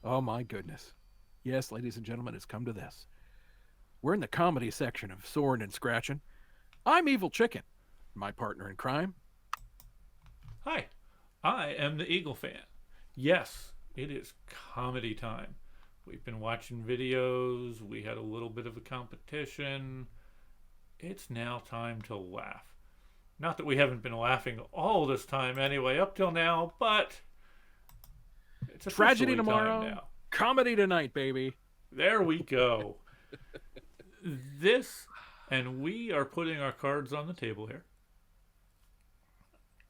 Oh my goodness. Yes, ladies and gentlemen, it's come to this. We're in the comedy section of Soarin and Scratchin. I'm Evil Chicken, my partner in crime. Hi, I am the Eagle fan. Yes, it is comedy time. We've been watching videos, we had a little bit of a competition. It's now time to laugh. Not that we haven't been laughing all this time anyway, up till now, but it's Tragedy officially time tomorrow, now. comedy tonight, baby. There we go. This, and we are putting our cards on the table here.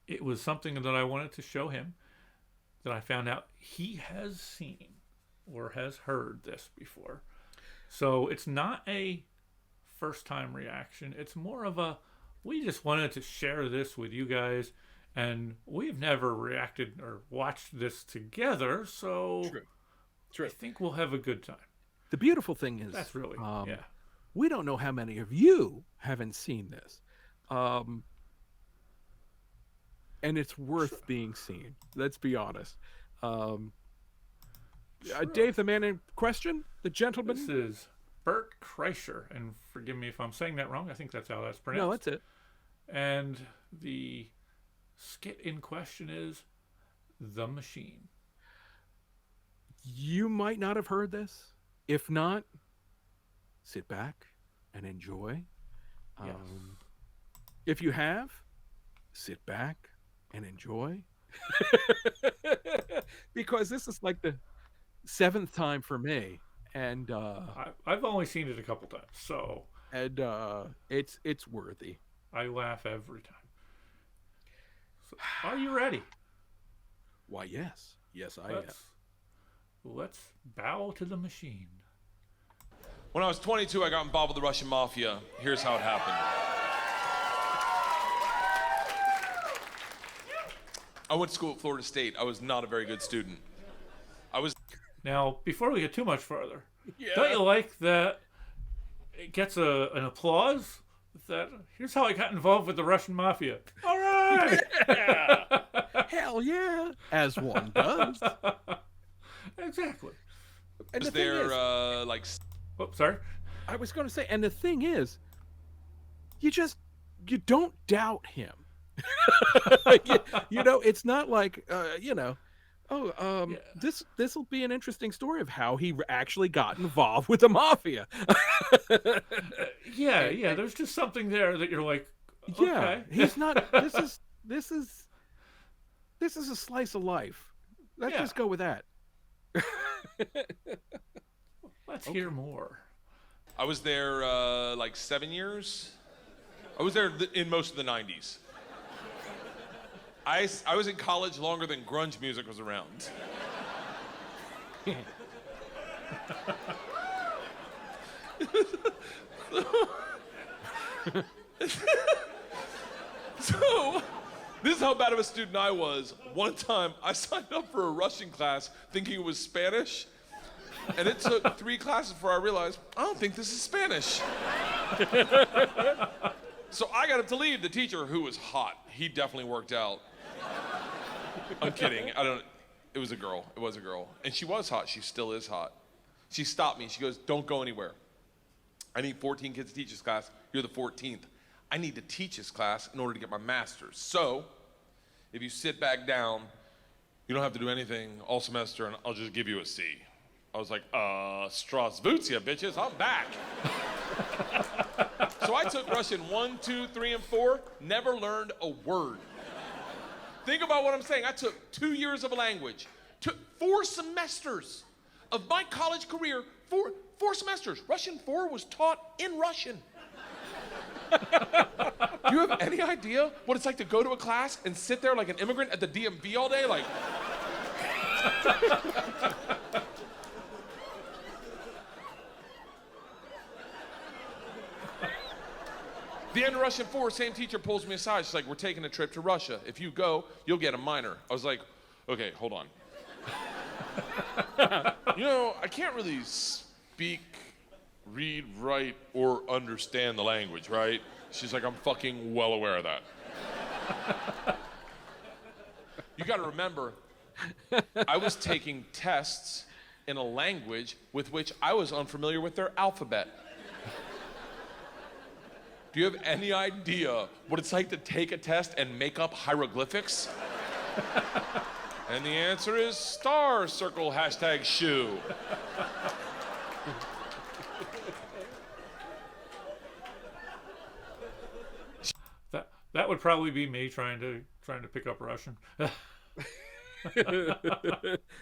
It was something that I wanted to show him that I found out he has seen or has heard this before. So it's not a first time reaction. It's more of a we just wanted to share this with you guys, and we've never reacted or watched this together, so True. I think we'll have a good time. The beautiful thing is, That's really yeah. we don't know how many of you haven't seen this. And it's worth being seen. Let's be honest. Dave, the man in question, the gentleman. This is Bert Kreischer, and forgive me if I'm saying that wrong. I think that's how that's pronounced. No, that's it. And the skit in question is The Machine. You might not have heard this. If not, sit back and enjoy. Yes. If you have, sit back and enjoy. Because this is like the seventh time for me, and I've only seen it a couple times, so it's worthy. I laugh every time. So, are you ready? Why, yes, I am. Let's bow to the machine. When I was 22, I got involved with the Russian mafia. Here's how it happened. I went to school at Florida State. I was not a very good student. Now, before we get too much further, Yeah. don't you like that it gets an applause? That here's how I got involved with the Russian mafia. All right. Hell yeah, as one does. Exactly. And the Was thing there is, like Oh, sorry. I was going to say, and the thing is, you don't doubt him. It's not like Yeah. this will be an interesting story of how he actually got involved with the mafia. Yeah. There's just something there that you're like, Yeah, okay. he's not. This is a slice of life. Let's Yeah. just go with that. Let's hear more. I was there like 7 years. I was there in most of the 90s. I was in college longer than grunge music was around. So, this is how bad of a student I was. One time, I signed up for a Russian class thinking it was Spanish, and it took 3 classes before I realized, I don't think this is Spanish. So I got up to leave. The teacher, who was hot, he definitely worked out. I'm kidding. It was a girl. It was a girl. And she was hot. She still is hot. She stopped me. She goes, don't go anywhere. I need 14 kids to teach this class. You're the 14th. I need to teach this class in order to get my master's. So, if you sit back down, you don't have to do anything all semester, and I'll just give you a C. I was like, Strasvutia, bitches, I'm back. So I took Russian 1, 2, 3, and 4, never learned a word. Think about what I'm saying. I took 2 years of a language, took 4 semesters of my college career, four semesters. Russian 4 was taught in Russian. Do you have any idea what it's like to go to a class and sit there like an immigrant at the DMV all day? Like, the end of Russian 4, same teacher pulls me aside. She's like, we're taking a trip to Russia. If you go, you'll get a minor. I was like, okay, hold on. I can't really speak, read, write, or understand the language, right? She's like, I'm fucking well aware of that. You gotta remember, I was taking tests in a language with which I was unfamiliar with their alphabet. Do you have any idea what it's like to take a test and make up hieroglyphics? And the answer is star, circle, hashtag shoe. That would probably be me trying to pick up Russian.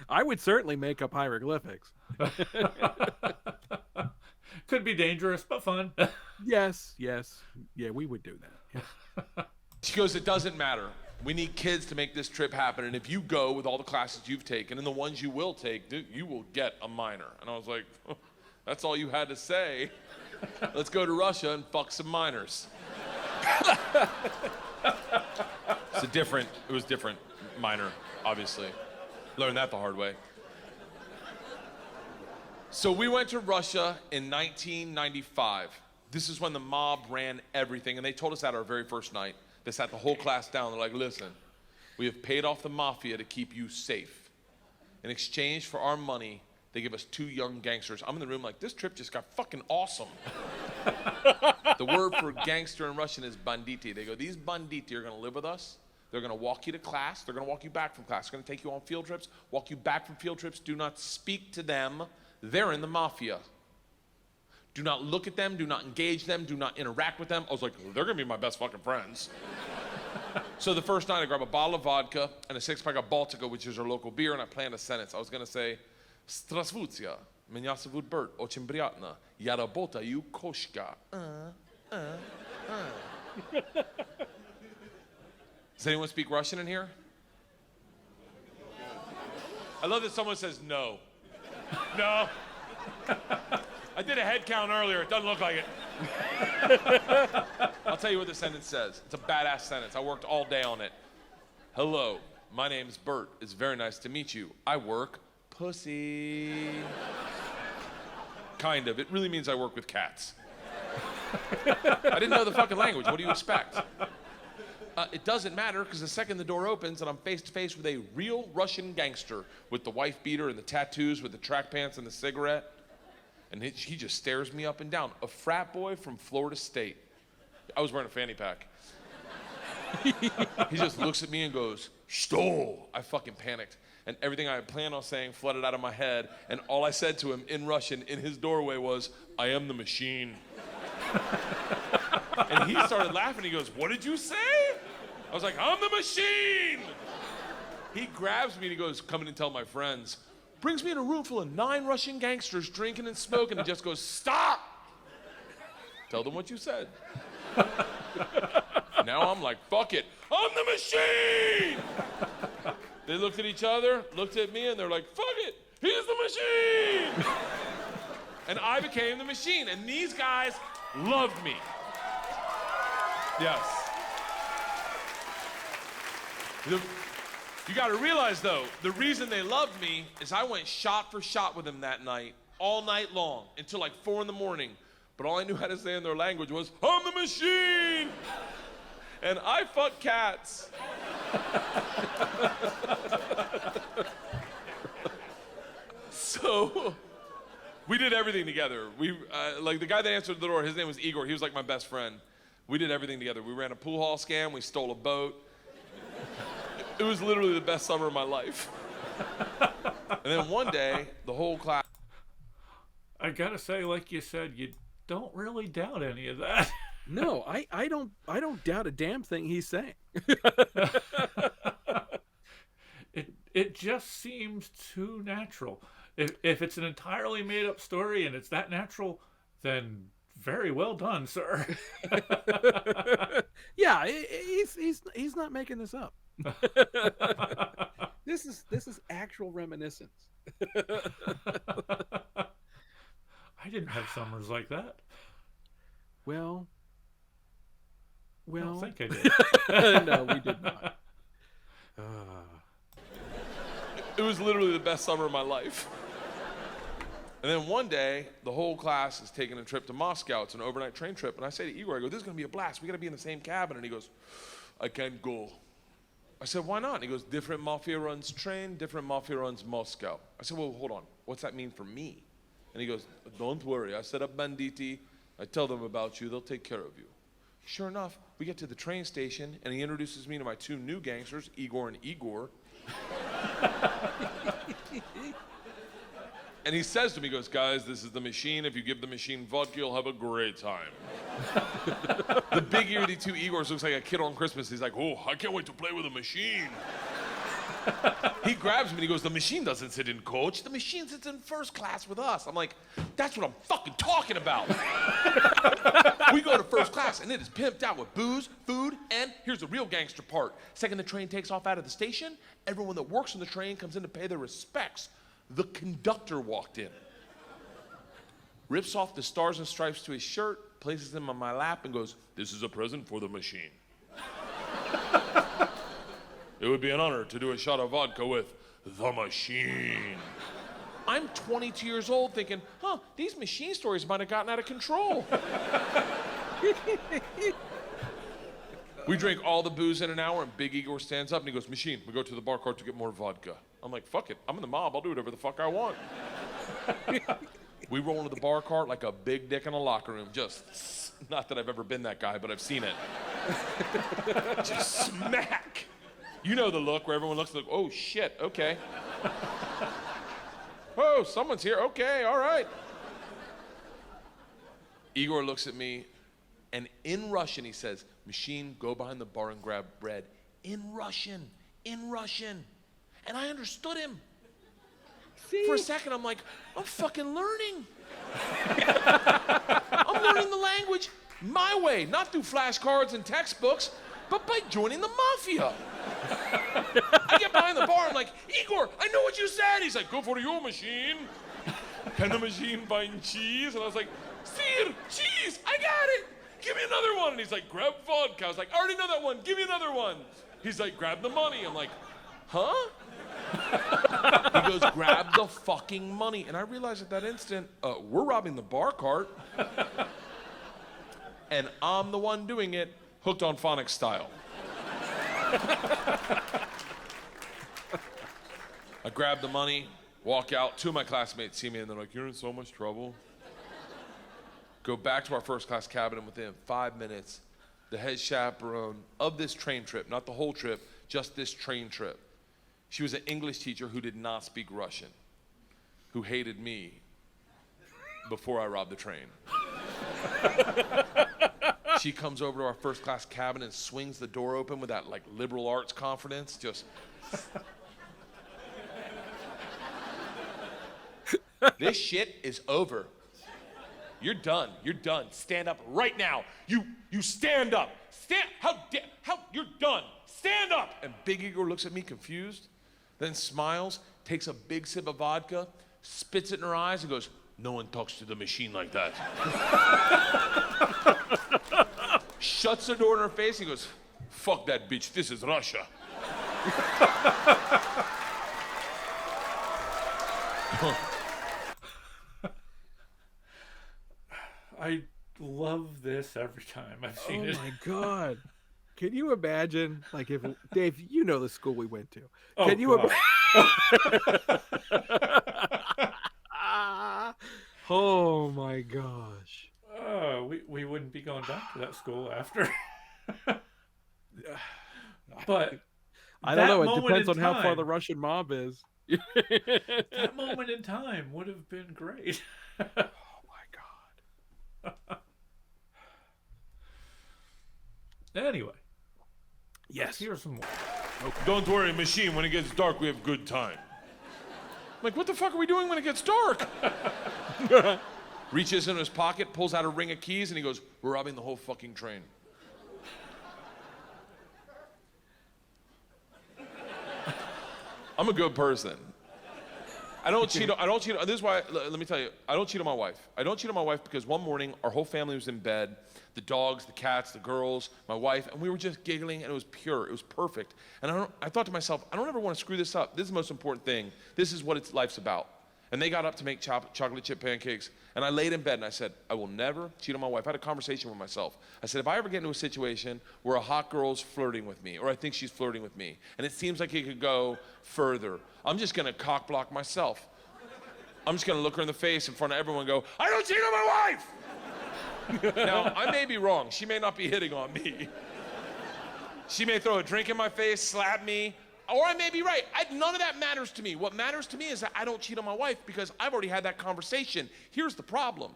I would certainly make up hieroglyphics. Could be dangerous, but fun. Yes. Yeah, we would do that. Yeah. She goes, it doesn't matter. We need kids to make this trip happen. And if you go with all the classes you've taken and the ones you will take, you will get a minor. And I was like, oh, that's all you had to say. Let's go to Russia and fuck some minors. It was different minor, obviously. Learned that the hard way. So we went to Russia in 1995. This is when the mob ran everything, and they told us that our very first night. They sat the whole class down. They're like, listen, we have paid off the mafia to keep you safe. In exchange for our money, they give us 2 young gangsters. I'm in the room like, this trip just got fucking awesome. The word for gangster in Russian is banditi. They go, these banditi are going to live with us. They're going to walk you to class. They're going to walk you back from class. They're going to take you on field trips, walk you back from field trips. Do not speak to them. They're in the mafia. Do not look at them. Do not engage them. Do not interact with them. I was like, they're going to be my best fucking friends. So the first night, I grab a bottle of vodka and a 6-pack of Baltica, which is our local beer, and I planned a sentence. I was going to say, Strasvutia, меня зовут Bert, очень приятно. Я работаю кошка. Does anyone speak Russian in here? I love that someone says no. No. I did a head count earlier. It doesn't look like it. I'll tell you what the sentence says. It's a badass sentence. I worked all day on it. Hello, my name's Bert. It's very nice to meet you. I work pussy. Kind of. It really means I work with cats. I didn't know the fucking language. What do you expect? It doesn't matter, because the second the door opens and I'm face to face with a real Russian gangster with the wife beater and the tattoos with the track pants and the cigarette, and he just stares me up and down. A frat boy from Florida State. I was wearing a fanny pack. He just looks at me and goes, "Что?" I fucking panicked. And everything I had planned on saying flooded out of my head. And all I said to him in Russian in his doorway was, "I am the machine." And he started laughing. He goes, "What did you say?" I was like, "I'm the machine." He grabs me and he goes, "Come in and tell my friends." Brings me in a room full of 9 Russian gangsters drinking and smoking and just goes, "Stop! Tell them what you said." Now I'm like, fuck it. I'm the machine! They looked at each other, looked at me, and they're like, fuck it, he's the machine! And I became the machine, and these guys loved me. Yes. You gotta realize though, the reason they loved me is I went shot for shot with them that night, all night long, until like 4 a.m. But all I knew how to say in their language was, "I'm the machine!" And I fuck cats. So, we did everything together. Like the guy that answered the door, his name was Igor. He was like my best friend. We did everything together. We ran a pool hall scam. We stole a boat. It was literally the best summer of my life. And then one day, the whole class. I gotta say, like you said, you don't really doubt any of that. No, I don't doubt a damn thing he's saying. It just seems too natural. If it's an entirely made up story and it's that natural, then very well done, sir. Yeah, he's not making this up. This is actual reminiscence. I didn't have summers like that. Well, I don't think I did. no, we did not. It was literally the best summer of my life. And then one day, the whole class is taking a trip to Moscow. It's an overnight train trip. And I say to Igor, I go, "This is going to be a blast. We got to be in the same cabin." And he goes, "I can't go." I said, "Why not?" And he goes, "Different mafia runs train, different mafia runs Moscow." I said, "Well, hold on. what's that mean for me? And he goes, don't worry, I set up banditti. I tell them about you, they'll take care of you. Sure enough, we get to the train station, and he introduces me to my two new gangsters, Igor and Igor. And he says to me, he goes, guys, this is the machine. If you give the machine vodka, you'll have a great time. The big ear of the two Igors looks like a kid on Christmas. He's like, oh, I can't wait to play with a machine. He grabs me and he goes, the machine doesn't sit in coach. The machine sits in first class with us. I'm like, that's what I'm fucking talking about. We go to first class and it is pimped out with booze, food, and here's the real gangster part. Second the train takes off out of the station, everyone that works on the train comes in to pay their respects. The conductor walked in, rips off the stars and stripes to his shirt, places them on my lap and goes, this is a present for the machine. It would be an honor to do a shot of vodka with the machine. I'm 22 years old thinking, these machine stories might have gotten out of control. We drink all the booze in an hour and Big Igor stands up and he goes, machine, we go to the bar cart to get more vodka. I'm like, fuck it, I'm in the mob, I'll do whatever the fuck I want. We roll into the bar cart like a big dick in a locker room, just, not that I've ever been that guy, but I've seen it. Just smack. You know the look where everyone looks like, oh shit, okay. Oh, someone's here, okay, all right. Igor looks at me and in Russian he says, machine, go behind the bar and grab bread. In Russian. And I understood him. See? For a second I'm like, I'm fucking learning. I'm learning the language my way, not through flashcards and textbooks, but by joining the mafia. I get behind the bar, I'm like, Igor, I know what you said. He's like, go for your machine. Can the machine find cheese? And I was like, Sir, cheese, I got it. Give me another one. And he's like, grab vodka. I was like, I already know that one. Give me another one. He's like, grab the money. I'm like, huh? He goes, grab the fucking money. And I realized at that instant, we're robbing the bar cart. And I'm the one doing it, hooked on phonics style. I grab the money, walk out. Two of my classmates see me and they're like, you're in so much trouble. Go back to our first class cabin and within 5 minutes, the head chaperone of this train trip, not the whole trip, just this train trip. She was an English teacher who did not speak Russian, who hated me before I robbed the train. She comes over to our first class cabin and swings the door open with that like liberal arts confidence, just. This shit is over. You're done. Stand up right now. You stand up. You're done. Stand up. And Big Igor looks at me confused, then smiles, takes a big sip of vodka, spits it in her eyes and goes, no one talks to the machine like that. Shuts the door in her face and goes, fuck that bitch, this is Russia. I love this every time I've seen it. Oh my God. Can you imagine, like, if, Dave, you know the school we went to. Oh, Can you God. Oh my gosh. We wouldn't be going back to that school after. But I don't know. It moment depends in on how far time- the Russian mob is. that moment in time would have been great. Oh my God. Anyway, Yes. here's some more. Don't worry, machine, when it gets dark, we have good time. I'm like, what the fuck are we doing when it gets dark? Reaches in his pocket, pulls out a ring of keys, and he goes, we're robbing the whole fucking train. I'm a good person. I don't cheat. This is why. Let me tell you. I don't cheat on my wife. I don't cheat on my wife because one morning our whole family was in bed, the dogs, the cats, the girls, my wife, and we were just giggling, and it was pure. It was perfect. And I thought to myself, I don't ever want to screw this up. This is the most important thing. This is what life's about. And they got up to make chocolate chip pancakes, and I laid in bed and I said, I will never cheat on my wife. I had a conversation with myself. I said, if I ever get into a situation where a hot girl's flirting with me, or I think she's flirting with me, and it seems like it could go further, I'm just gonna cock block myself. I'm just gonna look her in the face in front of everyone and go, I don't cheat on my wife! Now, I may be wrong. She may not be hitting on me. She may throw a drink in my face, slap me, or I may be right. None of that matters to me. What matters to me is that I don't cheat on my wife because I've already had that conversation. Here's the problem.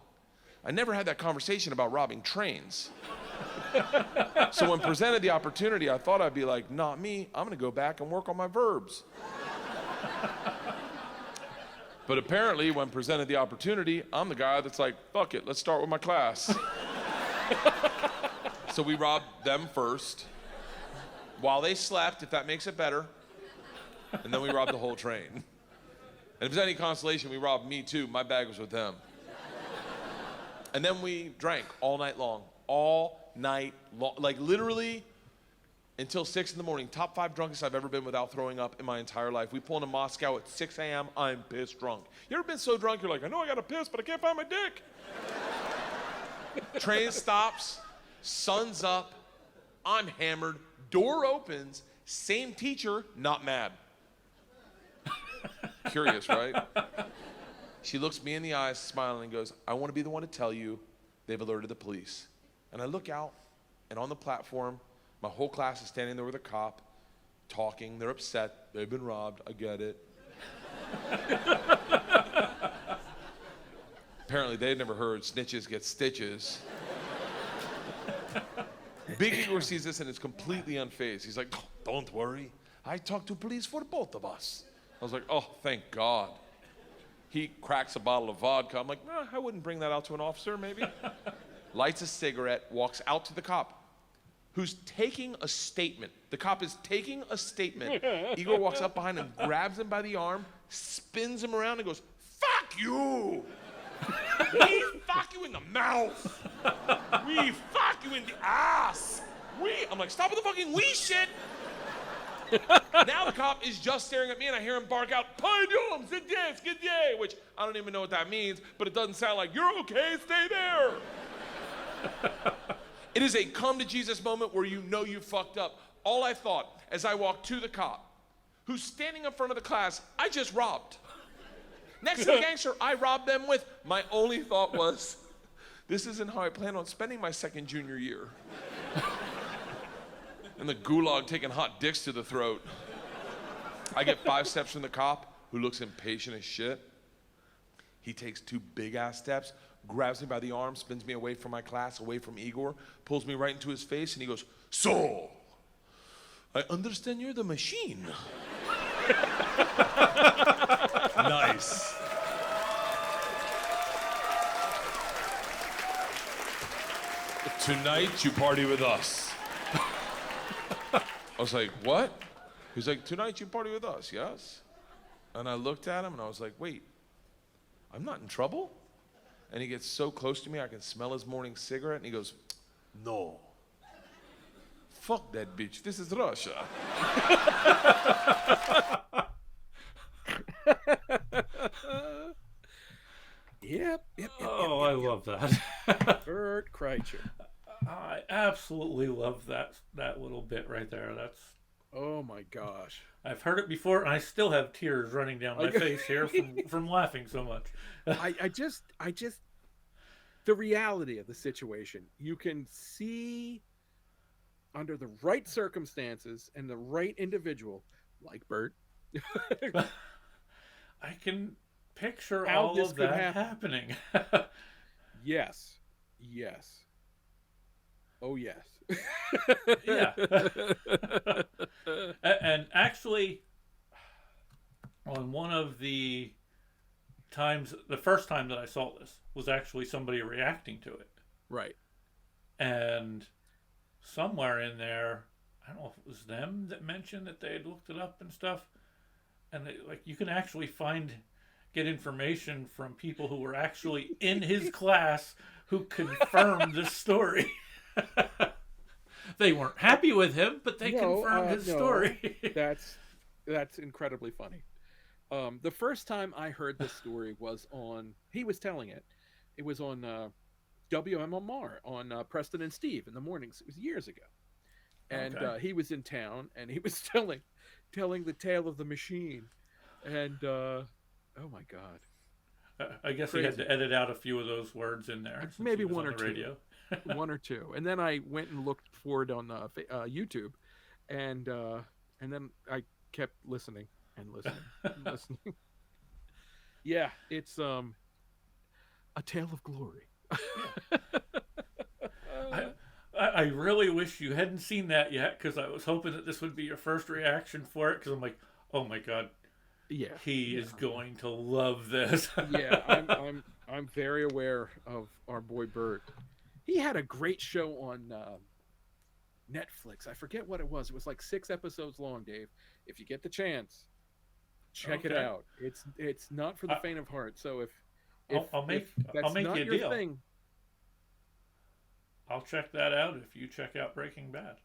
I never had that conversation about robbing trains. So when presented the opportunity, I thought I'd be like, not me. I'm gonna go back and work on my verbs. But apparently, when presented the opportunity, I'm the guy that's like, fuck it, let's start with my class. So we robbed them first, while they slept, if that makes it better, and then we robbed the whole train. And if there's any consolation, we robbed me too. My bag was with them. And then we drank all night long. All night long. Like literally until 6 in the morning. Top 5 drunkest I've ever been without throwing up in my entire life. We pull into Moscow at 6 a.m. I'm pissed drunk. You ever been so drunk you're like, I know I gotta piss, but I can't find my dick? Train stops, sun's up, I'm hammered, door opens, same teacher, not mad. Curious, right? She looks me in the eyes, smiling, and goes, I want to be the one to tell you they've alerted the police. And I look out, and on the platform, my whole class is standing there with a cop, talking. They're upset. They've been robbed. I get it. Apparently, they'd never heard snitches get stitches. Big Igor sees this and is completely unfazed. He's like, oh, don't worry. I talked to police for both of us. I was like, oh, thank God. He cracks a bottle of vodka. I'm like, I wouldn't bring that out to an officer, maybe. Lights a cigarette, walks out to the cop, who's taking a statement. The cop is taking a statement. Igor walks up behind him, grabs him by the arm, spins him around, and goes, fuck you! We fuck you in the mouth! We fuck you in the ass! I'm like, stop with the fucking we shit! Now the cop is just staring at me and I hear him bark out, Pardon, skidye, which I don't even know what that means, but it doesn't sound like, you're okay, stay there. It is a come to Jesus moment where you know you fucked up. All I thought as I walked to the cop, who's standing in front of the class I just robbed. Next to the gangster I robbed them with, my only thought was, this isn't how I plan on spending my second junior year. And the gulag taking hot dicks to the throat. I get 5 steps from the cop, who looks impatient as shit. He takes 2 big-ass steps, grabs me by the arm, spins me away from my class, away from Igor, pulls me right into his face, and he goes, so, I understand you're the machine. Nice. Tonight, you party with us. I was like, what? He's like, tonight you party with us, yes? And I looked at him and I was like, wait, I'm not in trouble? And he gets so close to me, I can smell his morning cigarette, and he goes, no. Fuck that bitch, this is Russia. Yep. Oh, I love that. Bert Kreischer. I absolutely love that little bit right there. Oh my gosh. I've heard it before, and I still have tears running down my face here from laughing so much. I just, the reality of the situation, you can see under the right circumstances and the right individual, like Bert. I can picture How all this of could that happen. happening. Yes. Oh, yes. Yeah. And actually, on one of the times, the first time that I saw this was actually somebody reacting to it. Right. And somewhere in there, I don't know if it was them that mentioned that they had looked it up and stuff. And you can actually get information from people who were actually in his class who confirmed this story. They weren't happy with him, but they confirmed his story. That's incredibly funny. The first time I heard this story was he was telling it. It was on WMMR on Preston and Steve in the mornings. It was years ago. And he was in town and he was telling the tale of the machine. And oh my God. I guess he had Crazy. to edit out a few of those words in there. Since Maybe he was one on or the two. radio. One or two, and then I went and looked for it on YouTube, and then I kept listening and listening and listening. Yeah, it's a tale of glory. I really wish you hadn't seen that yet, because I was hoping that this would be your first reaction for it, because I'm like, oh my god, Yeah, he is going to love this. yeah. I'm very aware of our boy Bert. He had a great show on Netflix. I forget what it was. It was like 6 episodes long, Dave. If you get the chance, check it Okay. out. It's not for the faint of heart. So if I'll make that's you not a your deal. thing, I'll check that out if you check out Breaking Bad.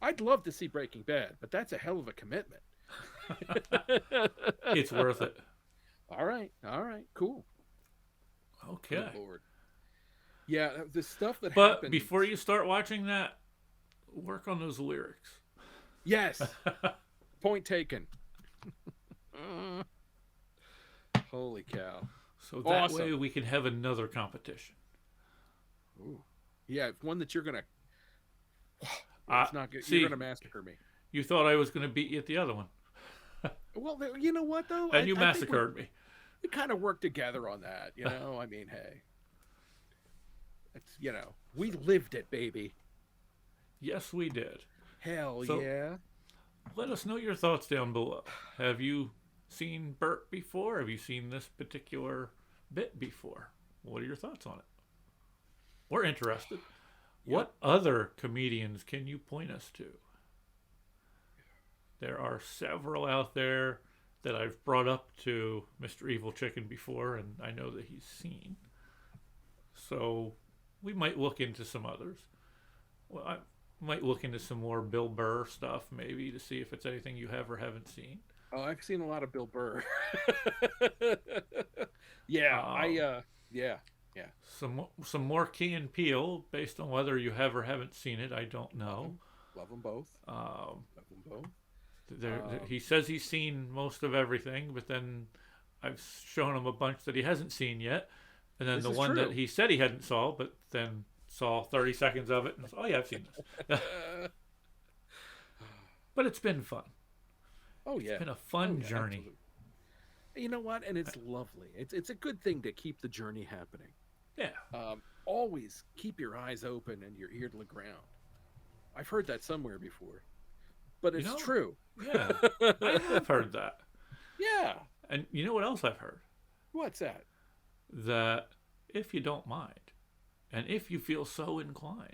I'd love to see Breaking Bad, but that's a hell of a commitment. It's worth it. All right, cool. Okay. Good Lord. Yeah, the stuff that But happens. before you start watching that, work on those lyrics. Yes. Point taken. Holy cow. So that Awesome. way we can have another competition. Ooh. Yeah, one that you're gonna. Uh, It's not good. see- You're gonna massacre me. You thought I was going to beat you at the other one. Well, you know what though? And you I think massacred me. we kind of worked together on that. You know, I mean, hey, it's we lived it, baby. Yes, we did. Hell So- yeah. Let us know your thoughts down below. Have you seen Bert before? Have you seen this particular bit before? What are your thoughts on it? We're interested. What other comedians can you point us to? There are several out there that I've brought up to Mr. Evil Chicken before, and I know that he's seen. So we might look into some others. Well, I might look into some more Bill Burr stuff, maybe, to see if it's anything you have or haven't seen. Oh, I've seen a lot of Bill Burr. Yeah, yeah. Some more Key and Peele, based on whether you have or haven't seen it. I don't know. Love them both. Um, Love them both. he says he's seen most of everything, but then I've shown him a bunch that he hasn't seen yet, and then This the is one true. that he said he hadn't saw, but then saw 30 seconds of it, and oh yeah, I've seen this. But it's been fun. Oh yeah. It's been a fun yeah, journey. absolutely. You know what? And it's lovely. It's a good thing to keep the journey happening. Yeah. Always keep your eyes open and your ear to the ground. I've heard that somewhere before, but it's true. Yeah. I have heard that. Yeah. And you know what else I've heard? What's that? That if you don't mind, and if you feel so inclined,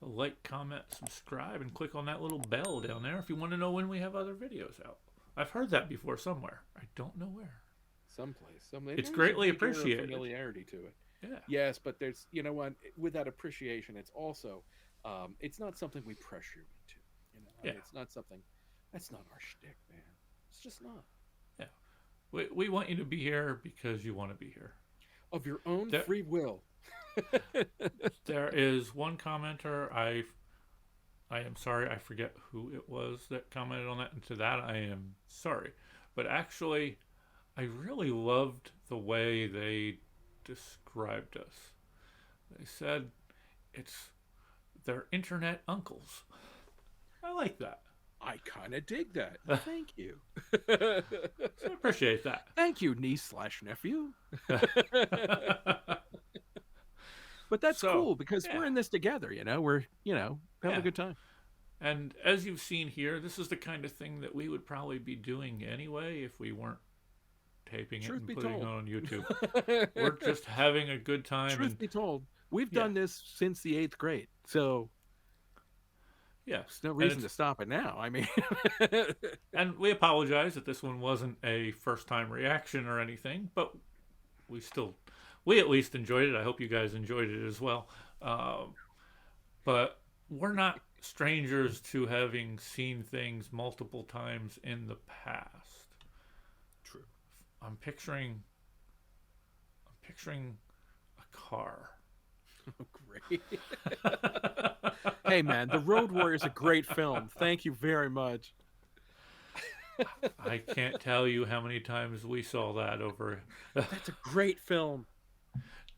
like, comment, subscribe, and click on that little bell down there if you want to know when we have other videos out. I've heard that before somewhere. I don't know where. Someplace. It's greatly There's a bigger appreciated. familiarity to it. Yeah. Yes, but there's, you know what? With that appreciation, it's also, it's not something we pressure you into. You know, I mean, Yeah. it's not something. That's not our shtick, man. It's just not. Yeah. We want you to be here because you want to be here. Of your own That- free will. There is one commenter. I am sorry, I forget who it was that commented on that, and to that I am sorry. But actually, I really loved the way they described us. They said it's their internet uncles. I like that. I kind of dig that. Thank you. So I appreciate that. Thank you, niece/nephew. But that's So, cool because yeah. we're in this together. We're having Yeah. a good time. And as you've seen here, this is the kind of thing that we would probably be doing anyway if we weren't taping it Truth and be putting told. it on YouTube. We're just having a good time. Truth And be told, we've Yeah. done this since the 8th grade, so yeah, there's no And reason it's- to stop it now. I mean, And we apologize that this one wasn't a first-time reaction or anything, but we at least enjoyed it. I hope you guys enjoyed it as well. But we're not strangers to having seen things multiple times in the past. True. I'm picturing a car. Great. Hey, man, The Road Warrior is a great film. Thank you very much. I can't tell you how many times we saw that over That's a great film.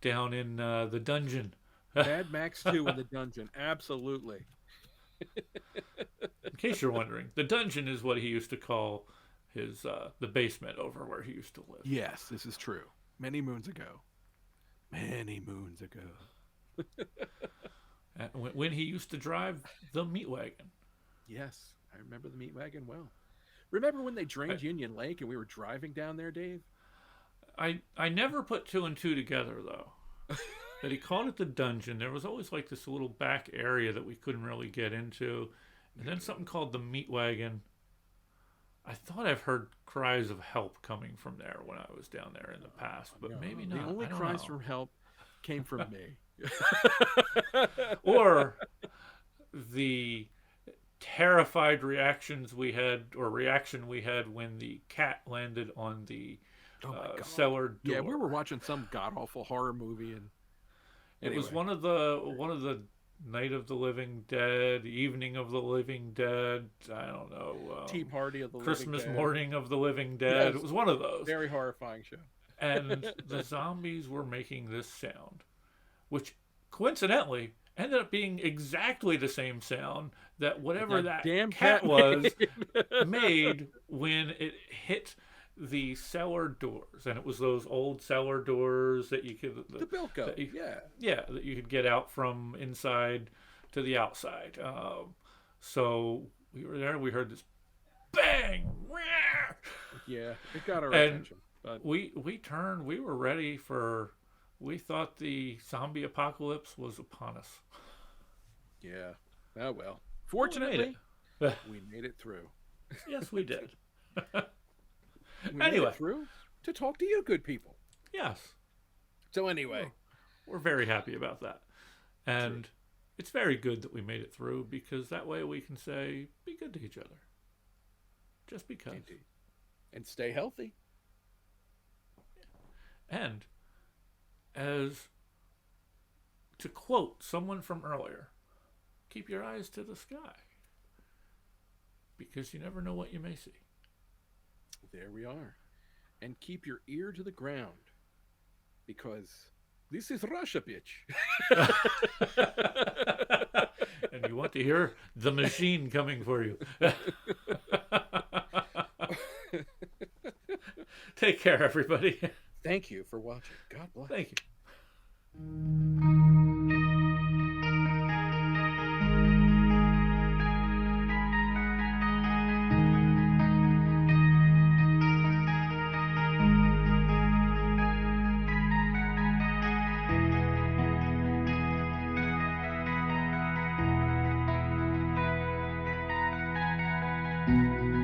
down in the dungeon. Mad Max 2 in the dungeon. Absolutely. In case you're wondering, the dungeon is what he used to call his the basement over where he used to live. Yes, this is true. Many moons ago. Many moons ago. And when he used to drive the meat wagon. Yes, I remember the meat wagon well. Remember when they drained Union Lake and we were driving down there, Dave? I never put two and two together though. That he called it the dungeon. There was always like this little back area that we couldn't really get into, and then something called the meat wagon. I thought I've heard cries of help coming from there when I was down there in the past, but No, maybe not. The only I don't cries know. from help came from me. Or the terrified reaction we had when the cat landed on the Oh my God. cellar door. Yeah, we were watching some god awful horror movie, and It was anyway. one of the Night of the Living Dead, Evening of the Living Dead. I don't know. Tea Party of the Christmas Living Dead. Morning of the Living Dead. Yes. It was one of those. Very horrifying show. And the zombies were making this sound, which coincidentally ended up being exactly the same sound that whatever that damn cat cat was made. made when it hit the cellar doors. And it was those old cellar doors that you could The Bilko. that you- Yeah. yeah, that you could get out from inside to the outside. So we were there. We heard this bang, Yeah. It got our And attention. But we turned. We were ready for. We thought the zombie apocalypse was upon us. yeah. Oh well. We Fortunately, made it. we made it through. Yes, we did. We made Anyway. it through to talk to you, good people. Yes, So anyway, we're very happy about that, and it's very good that we made it through because that way we can say, "Be good to each other." Just because. indeed. And stay healthy. And as to quote someone from earlier, keep your eyes to the sky because you never know what you may see. There we are. And keep your ear to the ground because this is Russia, bitch. And you want to hear the machine coming for you. Take care, everybody. Thank you for watching. God bless. Thank you. Thank you.